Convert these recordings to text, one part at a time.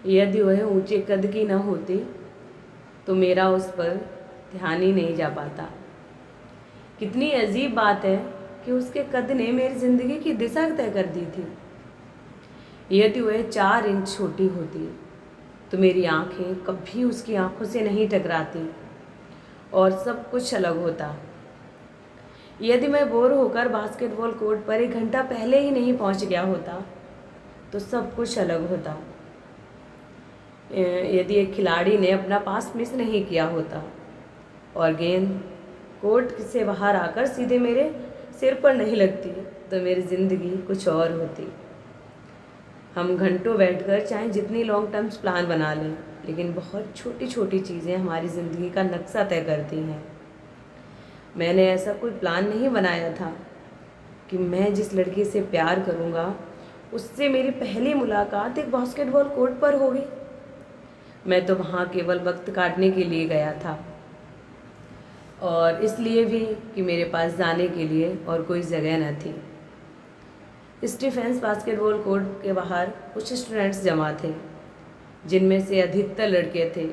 यदि वह ऊंचे कद की न होती तो मेरा उस पर ध्यान ही नहीं जा पाता। कितनी अजीब बात है कि उसके कद ने मेरी ज़िंदगी की दिशा तय कर दी थी। यदि वह 4 इंच छोटी होती तो मेरी आंखें कभी उसकी आंखों से नहीं टकराती और सब कुछ अलग होता। यदि मैं बोर होकर बास्केटबॉल कोर्ट पर 1 घंटा पहले ही नहीं पहुंच गया होता तो सब कुछ अलग होता। यदि एक खिलाड़ी ने अपना पास मिस नहीं किया होता और गेंद कोर्ट से बाहर आकर सीधे मेरे सिर पर नहीं लगती तो मेरी ज़िंदगी कुछ और होती। हम घंटों बैठकर चाहे जितनी लॉन्ग टर्म्स प्लान बना लें, लेकिन बहुत छोटी छोटी चीज़ें हमारी ज़िंदगी का नक्शा तय करती हैं। मैंने ऐसा कोई प्लान नहीं बनाया था कि मैं जिस लड़की से प्यार करूँगा उससे मेरी पहली मुलाकात एक बास्केटबॉल कोर्ट पर होगी। मैं तो वहाँ केवल वक्त काटने के लिए गया था और इसलिए भी कि मेरे पास जाने के लिए और कोई जगह न थी। स्टीफेंस बास्केटबॉल कोर्ट के बाहर कुछ स्टूडेंट्स जमा थे, जिनमें से अधिकतर लड़के थे।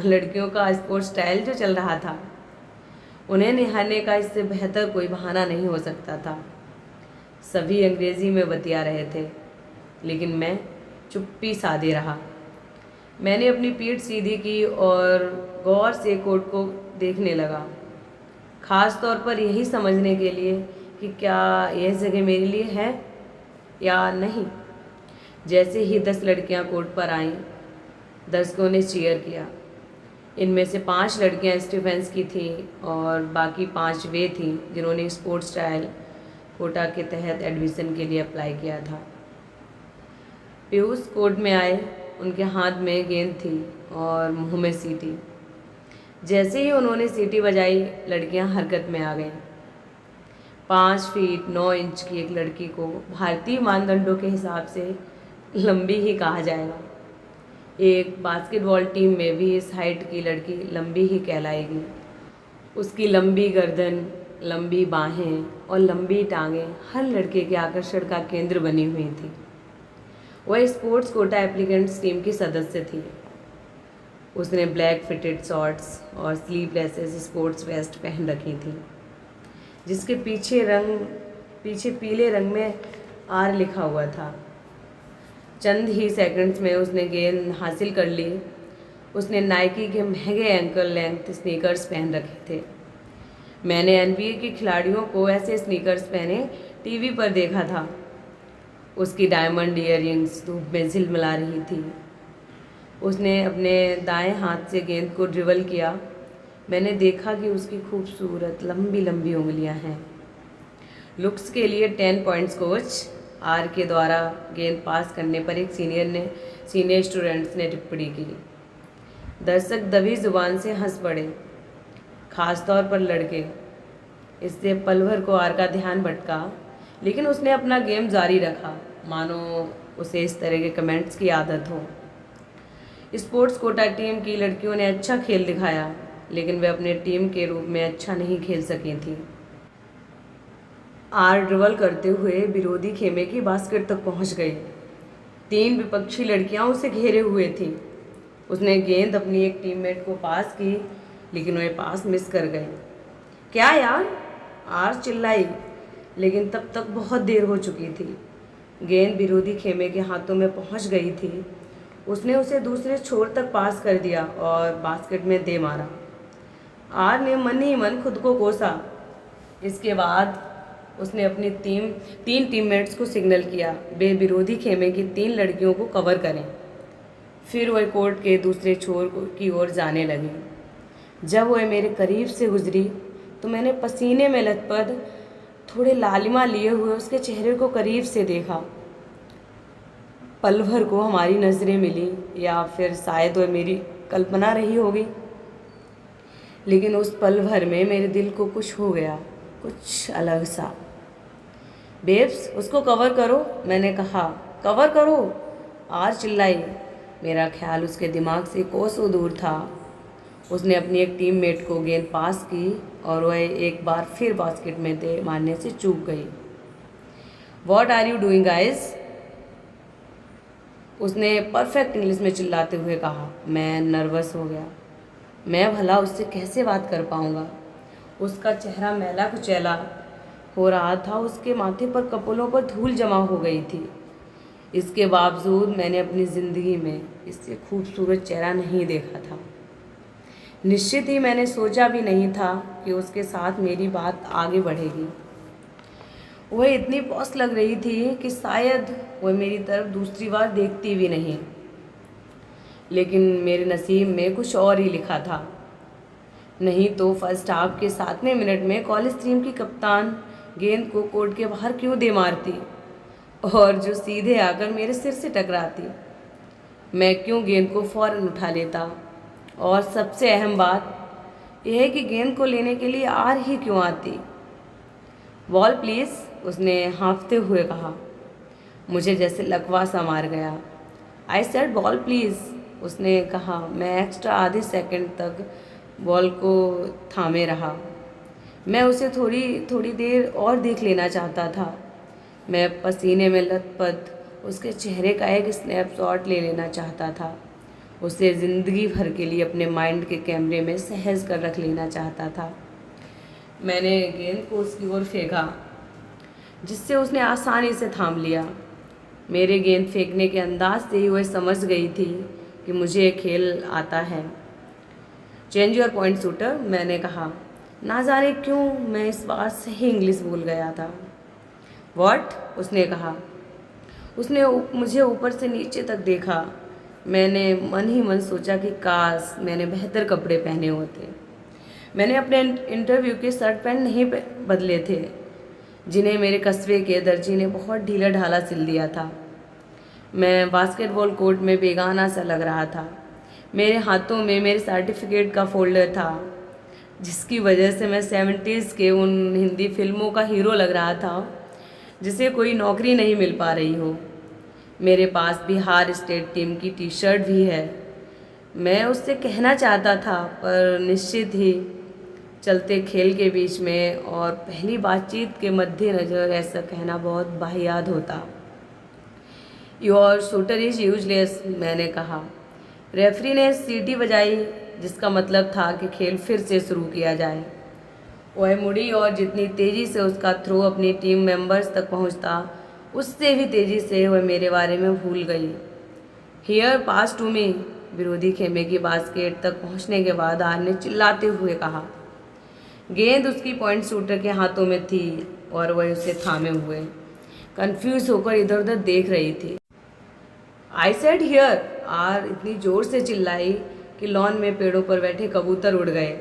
लड़कियों का स्पोर्ट्स स्टाइल जो चल रहा था, उन्हें निहारने का इससे बेहतर कोई बहाना नहीं हो सकता था। सभी अंग्रेज़ी में बतिया रहे थे, लेकिन मैं चुप्पी साधे रहा। मैंने अपनी पीठ सीधी की और गौर से कोर्ट को देखने लगा, ख़ास तौर पर यही समझने के लिए कि क्या यह जगह मेरे लिए है या नहीं। जैसे ही 10 लड़कियां कोर्ट पर आईं, दर्शकों ने चीयर किया। इनमें से 5 लड़कियां स्टीफेंस की थीं और बाकी 5 वे थीं जिन्होंने स्पोर्ट्स स्टाइल कोटा के तहत एडमिशन के लिए अप्लाई किया था। पीयूष कोर्ट में आए। उनके हाथ में गेंद थी और मुंह में सीटी। जैसे ही उन्होंने सीटी बजाई, लड़कियां हरकत में आ गईं। 5 फीट 9 इंच की एक लड़की को भारतीय मानदंडों के हिसाब से लंबी ही कहा जाएगा। एक बास्केटबॉल टीम में भी इस हाइट की लड़की लंबी ही कहलाएगी। उसकी लंबी गर्दन, लंबी बाहें और लंबी टांगें हर लड़के के आकर्षण का केंद्र बनी हुई थी। वह स्पोर्ट्स कोटा एप्लीकेंट्स टीम की सदस्य थी। उसने ब्लैक फिटेड शॉर्ट्स और स्लीवलेस स्पोर्ट्स वेस्ट पहन रखी थी, जिसके पीछे पीले रंग में आर लिखा हुआ था। चंद ही सेकंड्स में उसने गेंद हासिल कर ली। उसने नाइकी के महंगे एंकल लेंथ स्नीकर्स पहन रखे थे। मैंने एनबीए के खिलाड़ियों को ऐसे स्नीकर्स पहने टीवी पर देखा था। उसकी डायमंड ईयररिंग्स धूप में झिलमिला रही थी। उसने अपने दाएं हाथ से गेंद को ड्रिबल किया। मैंने देखा कि उसकी खूबसूरत लंबी लंबी उंगलियां हैं। लुक्स के लिए 10 पॉइंट्स कोच आर के द्वारा गेंद पास करने पर एक सीनियर स्टूडेंट्स ने टिप्पणी की। दर्शक दबी जुबान से हंस पड़े, खास तौर पर लड़के। इससे पल भर को आर का ध्यान भटका, लेकिन उसने अपना गेम जारी रखा, मानो उसे इस तरह के कमेंट्स की आदत हो। स्पोर्ट्स कोटा टीम की लड़कियों ने अच्छा खेल दिखाया, लेकिन वे अपने टीम के रूप में अच्छा नहीं खेल सकी थी। आर ड्रिबल करते हुए विरोधी खेमे की बास्केट तक पहुंच गई। 3 विपक्षी लड़कियां उसे घेरे हुए थीं। उसने गेंद अपनी एक टीममेट को पास की, लेकिन वह पास मिस कर गई। क्या यार, आर चिल्लाई, लेकिन तब तक बहुत देर हो चुकी थी। गेंद विरोधी खेमे के हाथों में पहुंच गई थी। उसने उसे दूसरे छोर तक पास कर दिया और बास्केट में दे मारा। आर ने मन ही मन खुद को कोसा। इसके बाद उसने अपनी 3 टीममेट्स को सिग्नल किया वे विरोधी खेमे की 3 लड़कियों को कवर करें। फिर वह कोर्ट के दूसरे छोर की ओर जाने लगी। जब वह मेरे करीब से गुजरी तो मैंने पसीने में लथपथ, थोड़े लालिमा लिए हुए उसके चेहरे को करीब से देखा। पल भर को हमारी नज़रें मिली, या फिर शायद वह मेरी कल्पना रही होगी, लेकिन उस पल भर में मेरे दिल को कुछ हो गया, कुछ अलग सा। बेब्स, उसको कवर करो, मैंने कहा। कवर करो, आर चिल्लाई। मेरा ख्याल उसके दिमाग से कोसों दूर था। उसने अपनी एक टीममेट को गेंद पास की और वह एक बार फिर बास्केट में दे मारने से चूक गई। What are you doing guys? उसने परफेक्ट इंग्लिश में चिल्लाते हुए कहा। मैं नर्वस हो गया। मैं भला उससे कैसे बात कर पाऊँगा। उसका चेहरा मैला कुचैला हो रहा था, उसके माथे पर कपोलों पर धूल जमा हो गई थी। इसके बावजूद मैंने अपनी ज़िंदगी में इससे खूबसूरत चेहरा नहीं देखा था। निश्चित ही मैंने सोचा भी नहीं था कि उसके साथ मेरी बात आगे बढ़ेगी। वह इतनी पॉस लग रही थी कि शायद वह मेरी तरफ दूसरी बार देखती भी नहीं। लेकिन मेरे नसीब में कुछ और ही लिखा था। नहीं तो फर्स्ट हाफ के 7वें मिनट में कॉलेज टीम की कप्तान गेंद को कोर्ट के बाहर क्यों दे मारती और जो सीधे आकर मेरे सिर से टकराती। मैं क्यों गेंद को फ़ौरन उठा लेता। और सबसे अहम बात यह है कि गेंद को लेने के लिए आर ही क्यों आती। बॉल प्लीज़, उसने हाँफते हुए कहा। मुझे जैसे लकवा सा मार गया। आई सेड बॉल प्लीज़, उसने कहा। मैं एक्स्ट्रा आधे सेकंड तक बॉल को थामे रहा। मैं उसे थोड़ी देर और देख लेना चाहता था। मैं पसीने में लथपथ उसके चेहरे का एक स्नैपशॉट ले लेना चाहता था। उसे ज़िंदगी भर के लिए अपने माइंड के कैमरे में सहज कर रख लेना चाहता था। मैंने गेंद को उसकी ओर फेंका, जिससे उसने आसानी से थाम लिया। मेरे गेंद फेंकने के अंदाज से ही वह समझ गई थी कि मुझे खेल आता है। चेंज योर पॉइंट शूटर, मैंने कहा। ना जाने क्यों मैं इस बार सही इंग्लिश भूल गया था। व्हाट, उसने कहा। उसने मुझे ऊपर से नीचे तक देखा। मैंने मन ही मन सोचा कि काश मैंने बेहतर कपड़े पहने होते। मैंने अपने इंटरव्यू के शर्ट पैंट नहीं बदले थे, जिन्हें मेरे कस्बे के दर्जी ने बहुत ढीला ढाला सिल दिया था। मैं बास्केटबॉल कोर्ट में बेगाना सा लग रहा था। मेरे हाथों में मेरे सर्टिफिकेट का फोल्डर था, जिसकी वजह से मैं 70s के उन हिंदी फिल्मों का हीरो लग रहा था जिसे कोई नौकरी नहीं मिल पा रही हो। मेरे पास बिहार स्टेट टीम की टी शर्ट भी है। मैं उससे कहना चाहता था, पर निश्चित ही चलते खेल के बीच में और पहली बातचीत के मद्देनज़र ऐसा कहना बहुत वाहियात होता। योर शूटर इज़ यूजलेस, मैंने कहा। रेफरी ने सीटी बजाई, जिसका मतलब था कि खेल फिर से शुरू किया जाए। वह मुड़ी और जितनी तेज़ी से उसका थ्रो अपनी टीम मेंबर्स तक पहुंचता, उससे भी तेज़ी से वह मेरे बारे में भूल गई। हियर पास टू मी, विरोधी खेमे की बास्केट तक पहुंचने के बाद आर ने चिल्लाते हुए कहा। गेंद उसकी पॉइंट शूटर के हाथों में थी और वह उसे थामे हुए कंफ्यूज होकर इधर उधर देख रही थी। आई सेड हियर, आर इतनी ज़ोर से चिल्लाई कि लॉन में पेड़ों पर बैठे कबूतर उड़ गए।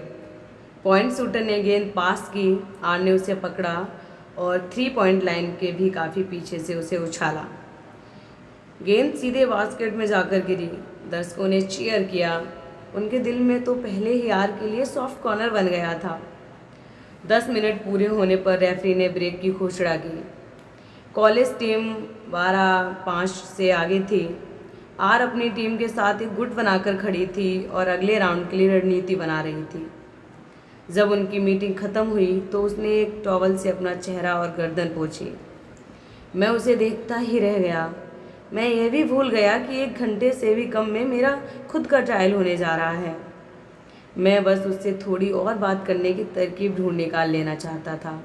पॉइंट शूटर ने गेंद पास की। आर ने उसे पकड़ा और 3 पॉइंट लाइन के भी काफ़ी पीछे से उसे उछाला। गेंद सीधे बास्केट में जाकर गिरी। दर्शकों ने चीयर किया। उनके दिल में तो पहले ही आर के लिए सॉफ्ट कॉर्नर बन गया था। 10 मिनट पूरे होने पर रेफरी ने ब्रेक की घोषणा की। कॉलेज टीम 12-5 से आगे थी। आर अपनी टीम के साथ एक गुट बनाकर खड़ी थी और अगले राउंड के लिए रणनीति बना रही थी। जब उनकी मीटिंग ख़त्म हुई तो उसने एक टॉवल से अपना चेहरा और गर्दन पोंछी। मैं उसे देखता ही रह गया। मैं यह भी भूल गया कि 1 घंटे से भी कम में मेरा खुद का ट्रायल होने जा रहा है। मैं बस उससे थोड़ी और बात करने की तरकीब ढूंढ निकाल लेना चाहता था।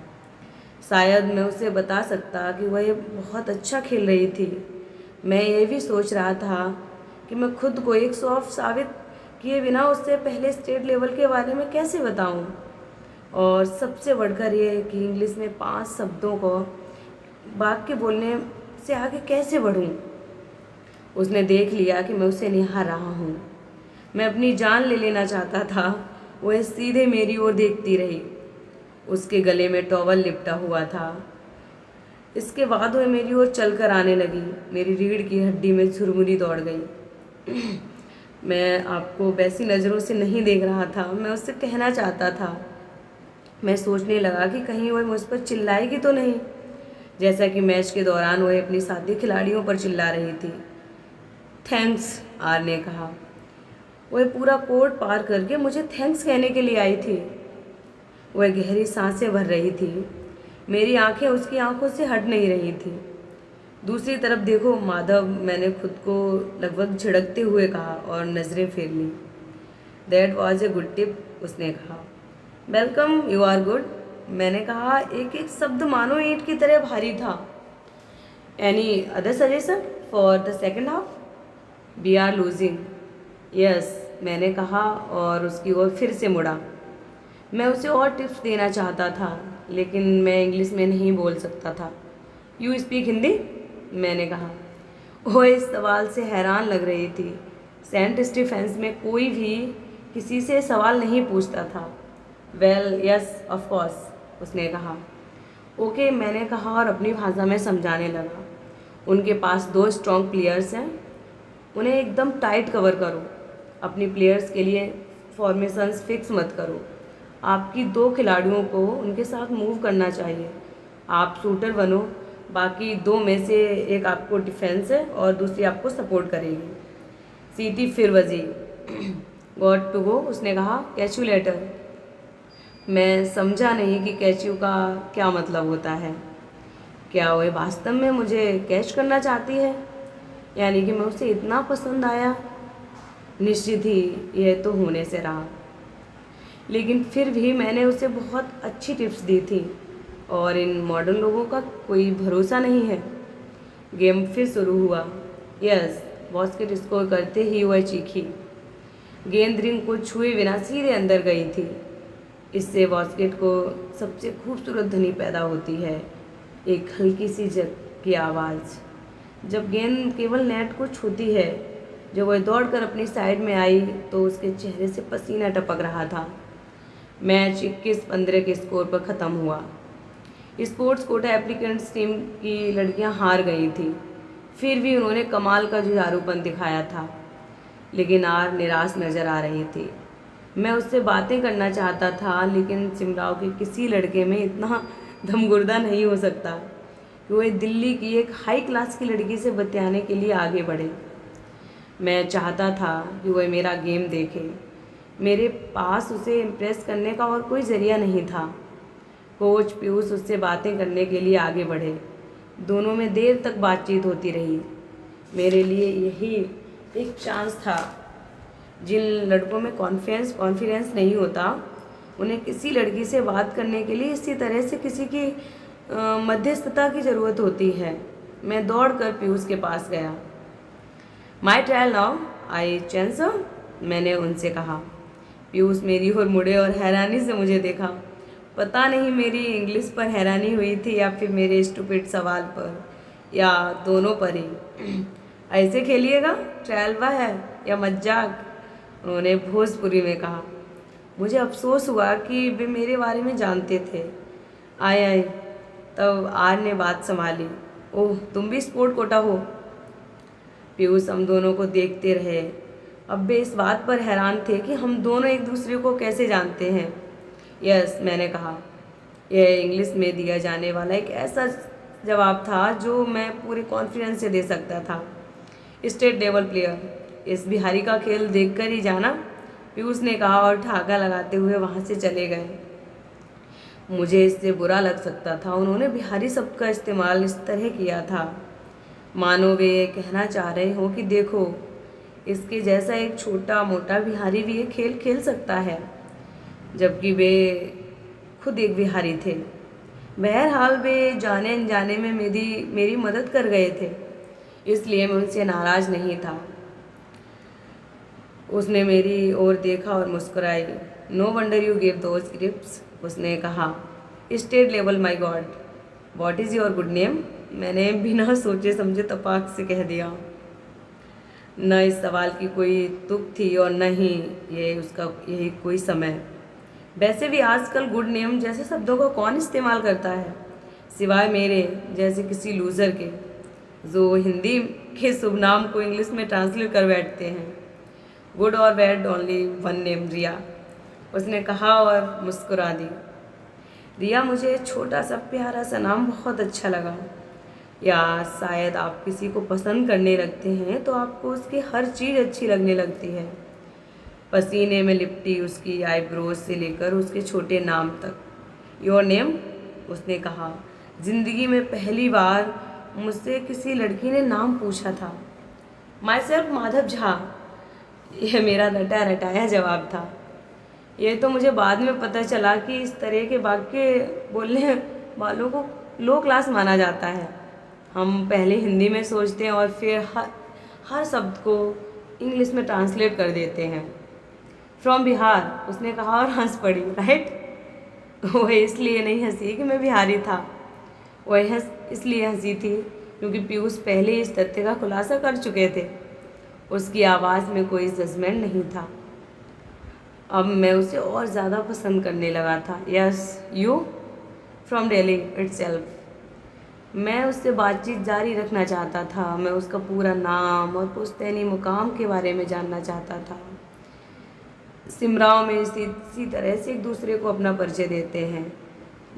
शायद मैं उसे बता सकता कि वह बहुत अच्छा खेल रही थी। मैं ये भी सोच रहा था कि मैं खुद को 100 साबित किए बिना उससे पहले स्टेट लेवल के बारे में कैसे बताऊं, और सबसे बढ़कर ये कि इंग्लिश में 5 शब्दों को वाक्य बोलने से आगे कैसे बढ़ूं। उसने देख लिया कि मैं उसे निहार रहा हूं। मैं अपनी जान ले लेना चाहता था। वह सीधे मेरी ओर देखती रही। उसके गले में टॉवल लिपटा हुआ था। इसके बाद वह मेरी ओर चलकर आने लगी। मेरी रीढ़ की हड्डी में झुरमुरी दौड़ गई। मैं आपको वैसी नज़रों से नहीं देख रहा था, मैं उससे कहना चाहता था। मैं सोचने लगा कि कहीं वह मुझ पर चिल्लाएगी तो नहीं, जैसा कि मैच के दौरान वह अपनी साथी खिलाड़ियों पर चिल्ला रही थी। थैंक्स, आर ने कहा। वह पूरा कोर्ट पार करके मुझे थैंक्स कहने के लिए आई थी। वह गहरी सांसें भर रही थी। मेरी आंखें उसकी आंखों से हट नहीं रही थी। दूसरी तरफ देखो माधव, मैंने खुद को लगभग झिड़कते हुए कहा और नज़रें फेर लीं। That was a good tip, उसने कहा। वेलकम, यू आर गुड, मैंने कहा। एक एक शब्द मानो ईंट की तरह भारी था। Any other suggestion for the second half? We are losing. Yes, मैंने कहा और उसकी ओर फिर से मुड़ा। मैं उसे और टिप्स देना चाहता था, लेकिन मैं इंग्लिश में नहीं बोल सकता था। You speak Hindi? मैंने कहा। वो इस सवाल से हैरान लग रही थी। सेंट स्टीफेंस में कोई भी किसी से सवाल नहीं पूछता था। वेल यस ऑफ कोर्स, उसने कहा। ओके, मैंने कहा और अपनी भाषा में समझाने लगा। उनके पास 2 स्ट्रॉन्ग प्लेयर्स हैं, उन्हें एकदम टाइट कवर करो। अपनी प्लेयर्स के लिए फॉर्मेशंस फिक्स मत करो। आपकी 2 खिलाड़ियों को उनके साथ मूव करना चाहिए। आप शूटर बनो, बाकी 2 में से एक आपको डिफेंस है और दूसरी आपको सपोर्ट करेगी। सीटी फिर बजी। गॉट टू गो, उसने कहा। Catch you later. मैं समझा नहीं कि कैच यू का क्या मतलब होता है। क्या वह वास्तव में मुझे कैच करना चाहती है, यानी कि मैं उसे इतना पसंद आया? निश्चित ही यह तो होने से रहा, लेकिन फिर भी मैंने उसे बहुत अच्छी टिप्स दी थी और इन मॉडर्न लोगों का कोई भरोसा नहीं है। गेम फिर शुरू हुआ। यस, बास्केट स्कोर करते ही वह चीखी। गेंद रिंग को छुए बिना सीधे अंदर गई थी। इससे बास्केट को सबसे खूबसूरत ध्वनि पैदा होती है, एक हल्की सी जग की आवाज़। जब गेंद केवल नेट को छूती है। जब वह दौड़कर अपनी साइड में आई तो उसके चेहरे से पसीना टपक रहा था। मैच 21-15 के स्कोर पर ख़त्म हुआ। स्पोर्ट्स कोटा एप्लीकेंट्स टीम की लड़कियां हार गई थी। फिर भी उन्होंने कमाल का जुझारूपन दिखाया था, लेकिन आर निराश नज़र आ रही थी। मैं उससे बातें करना चाहता था, लेकिन चिमराव के किसी लड़के में इतना दमगुर्दा नहीं हो सकता कि वह दिल्ली की एक हाई क्लास की लड़की से बतियाने के लिए आगे बढ़े। मैं चाहता था कि वह मेरा गेम देखे। मेरे पास उसे इम्प्रेस करने का और कोई ज़रिया नहीं था। कोच पीयूष उससे बातें करने के लिए आगे बढ़े। दोनों में देर तक बातचीत होती रही। मेरे लिए यही एक चांस था। जिन लड़कों में कॉन्फिडेंस नहीं होता, उन्हें किसी लड़की से बात करने के लिए इसी तरह से किसी की मध्यस्थता की ज़रूरत होती है। मैं दौड़कर पीयूष के पास गया। माई ट्रायल नाउ, आई चांसर, मैंने उनसे कहा। पीयूष मेरी ओर मुड़े और हैरानी से मुझे देखा। पता नहीं मेरी इंग्लिश पर हैरानी हुई थी या फिर मेरे स्टूपिड सवाल पर, या दोनों पर ही। ऐसे खेलिएगा? ट्रायल बा है या मजाक? उन्होंने भोजपुरी में कहा। मुझे अफसोस हुआ कि वे मेरे बारे में जानते थे। आए तब आर ने बात संभाली। ओह, तुम भी स्पोर्ट कोटा हो? पीयूष हम दोनों को देखते रहे। अब वे इस बात पर हैरान थे कि हम दोनों एक दूसरे को कैसे जानते हैं। यस, मैंने कहा। यह इंग्लिश में दिया जाने वाला एक ऐसा जवाब था जो मैं पूरे कॉन्फिडेंस से दे सकता था। स्टेट लेवल प्लेयर, इस बिहारी का खेल देखकर ही जाना, पीयूष ने कहा और ठहाका लगाते हुए वहाँ से चले गए। मुझे इससे बुरा लग सकता था। उन्होंने बिहारी शब्द का इस्तेमाल इस तरह किया था मानो वे ये कहना चाह रहे हो कि देखो, इसके जैसा एक छोटा मोटा बिहारी भी ये खेल खेल सकता है, जबकि वे खुद एक बिहारी थे। बहरहाल वे जाने अनजाने में मेरी मदद कर गए थे, इसलिए मैं उनसे नाराज़ नहीं था। उसने मेरी ओर देखा और मुस्कुराई। No wonder you give those gifts, उसने कहा। State level, my god, what is your good name? मैंने बिना सोचे समझे तपाक से कह दिया। न इस सवाल की कोई तुक थी और न ही यही कोई समय। वैसे भी आजकल गुड नेम जैसे शब्दों को कौन इस्तेमाल करता है, सिवाय मेरे जैसे किसी लूज़र के, जो हिंदी के शुभ नाम को इंग्लिश में ट्रांसलेट कर बैठते हैं। गुड और बैड, ओनली वन नेम, रिया, उसने कहा और मुस्कुरा दी। रिया, मुझे छोटा सा प्यारा सा नाम बहुत अच्छा लगा। या शायद आप किसी को पसंद करने लगते हैं तो आपको उसकी हर चीज़ अच्छी लगने लगती है, पसीने में लिपटी उसकी आईब्रोज से लेकर उसके छोटे नाम तक। योर नेम, उसने कहा। ज़िंदगी में पहली बार मुझसे किसी लड़की ने नाम पूछा था। माई सेल्फ माधव झा, यह मेरा रटा रटाया जवाब था। ये तो मुझे बाद में पता चला कि इस तरह के वाक्य बोलने वालों को लो क्लास माना जाता है। हम पहले हिंदी में सोचते हैं और फिर हर शब्द को इंग्लिश में ट्रांसलेट कर देते हैं। फ्रॉम बिहार, उसने कहा और हंस पड़ी। राइट? वह इसलिए नहीं हंसी कि मैं बिहारी था, वह इसलिए हंसी थी क्योंकि पीयूष पहले इस तथ्य का खुलासा कर चुके थे। उसकी आवाज़ में कोई जजमेंट नहीं था। अब मैं उसे और ज़्यादा पसंद करने लगा था। Yes, you from Delhi itself. मैं उससे बातचीत जारी रखना चाहता था। मैं उसका पूरा नाम और पुश्तैनी मुकाम के बारे में जानना चाहता था। सिमराव में इसी तरह से एक दूसरे को अपना परिचय देते हैं,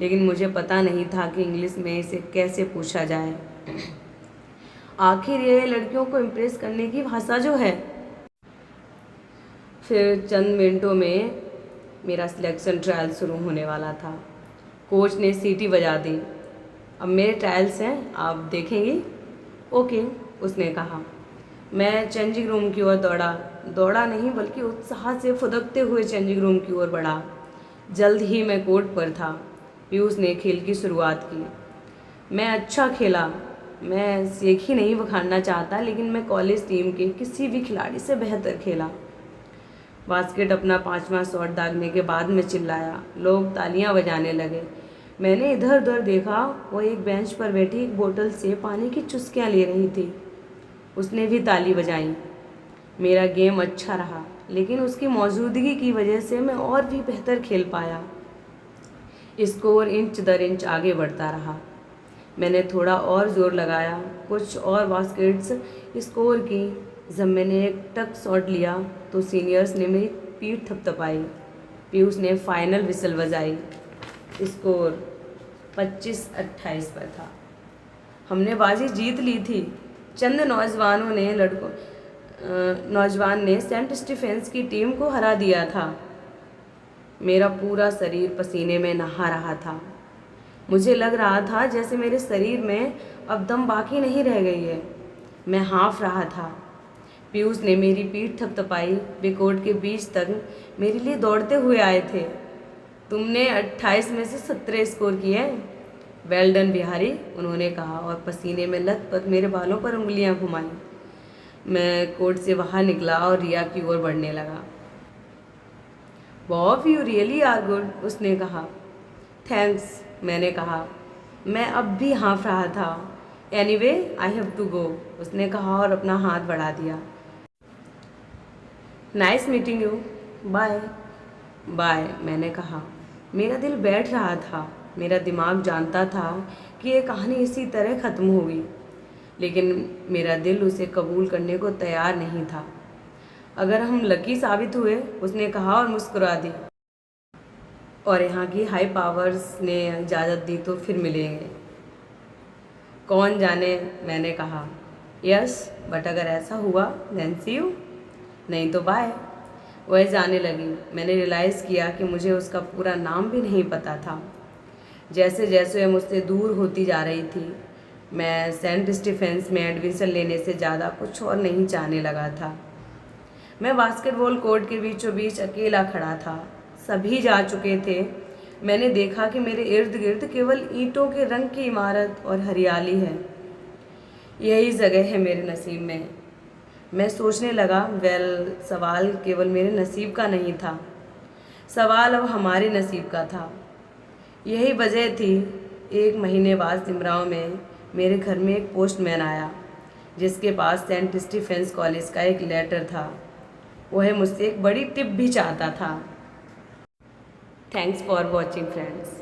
लेकिन मुझे पता नहीं था कि इंग्लिश में इसे कैसे पूछा जाए। आखिर ये लड़कियों को इम्प्रेस करने की भाषा जो है। फिर चंद मिनटों में मेरा सिलेक्शन ट्रायल शुरू होने वाला था। कोच ने सीटी बजा दी। अब मेरे ट्रायल्स हैं, आप देखेंगी? ओके, उसने कहा। मैं चेंजिंग रूम की ओर दौड़ा नहीं बल्कि उत्साह से फुदकते हुए चेंजिंग रूम की ओर बढ़ा। जल्द ही मैं कोर्ट पर था। पीयूष ने खेल की शुरुआत की। मैं अच्छा खेला। मैं सीख ही नहीं बखानना चाहता, लेकिन मैं कॉलेज टीम के किसी भी खिलाड़ी से बेहतर खेला। बास्केट अपना 5वां शॉट दागने के बाद मैं चिल्लाया। लोग तालियां बजाने लगे। मैंने इधर उधर देखा। वो एक बेंच पर बैठी एक बोतल से पानी की चुस्कियां ले रही थी। उसने भी ताली बजाई। मेरा गेम अच्छा रहा, लेकिन उसकी मौजूदगी की वजह से मैं और भी बेहतर खेल पाया। स्कोर इंच दर इंच आगे बढ़ता रहा। मैंने थोड़ा और जोर लगाया, कुछ और बास्केट्स स्कोर की। जब मैंने एक टक शॉट लिया तो सीनियर्स ने मेरी पीठ थपथपाई। पीयूष ने फाइनल विसल बजाई। स्कोर 25-28 पर था। हमने बाजी जीत ली थी। चंद नौजवान ने सेंट स्टीफेंस की टीम को हरा दिया था। मेरा पूरा शरीर पसीने में नहा रहा था। मुझे लग रहा था जैसे मेरे शरीर में अब दम बाकी नहीं रह गई है। मैं हाँफ रहा था। पीयूष ने मेरी पीठ थपथपाई। वे कोर्ट के बीच तक मेरे लिए दौड़ते हुए आए थे। तुमने 28 में से 17 स्कोर किए। वेल डन बिहारी, उन्होंने कहा और पसीने में लथपथ मेरे बालों पर उंगलियां घुमाई। मैं कोर्ट से बाहर निकला और रिया की ओर बढ़ने लगा। Bob, you really are good, उसने कहा। थैंक्स, मैंने कहा। मैं अब भी हाँफ रहा था। Anyway, I have to go, उसने कहा और अपना हाथ बढ़ा दिया। Nice meeting you, bye. Bye, मैंने कहा। मेरा दिल बैठ रहा था। मेरा दिमाग जानता था कि ये कहानी इसी तरह ख़त्म होगी, लेकिन मेरा दिल उसे कबूल करने को तैयार नहीं था। अगर हम लकी साबित हुए, उसने कहा और मुस्कुरा दी, और यहाँ की हाई पावर्स ने इजाज़त दी तो फिर मिलेंगे। कौन जाने, मैंने कहा। यस, बट अगर ऐसा हुआ देन सी यू, नहीं तो बाय। वह जाने लगी। मैंने रियलाइज़ किया कि मुझे उसका पूरा नाम भी नहीं पता था। जैसे जैसे वह मुझसे दूर होती जा रही थी, मैं सेंट स्टीफेंस में एडमिशन लेने से ज़्यादा कुछ और नहीं चाहने लगा था। मैं बास्केटबॉल कोर्ट के बीचों बीच अकेला खड़ा था। सभी जा चुके थे। मैंने देखा कि मेरे इर्द गिर्द केवल ईंटों के रंग की इमारत और हरियाली है। यही जगह है मेरे नसीब में। मैं सोचने लगा, वेल, सवाल केवल मेरे नसीब का नहीं था, सवाल अब हमारे नसीब का था। यही वजह थी। 1 महीने बाद सिमराव में मेरे घर में एक पोस्टमैन आया, जिसके पास सेंट स्टीफेंस कॉलेज का एक लेटर था। वह मुझसे एक बड़ी टिप भी चाहता था। Thanks for watching friends.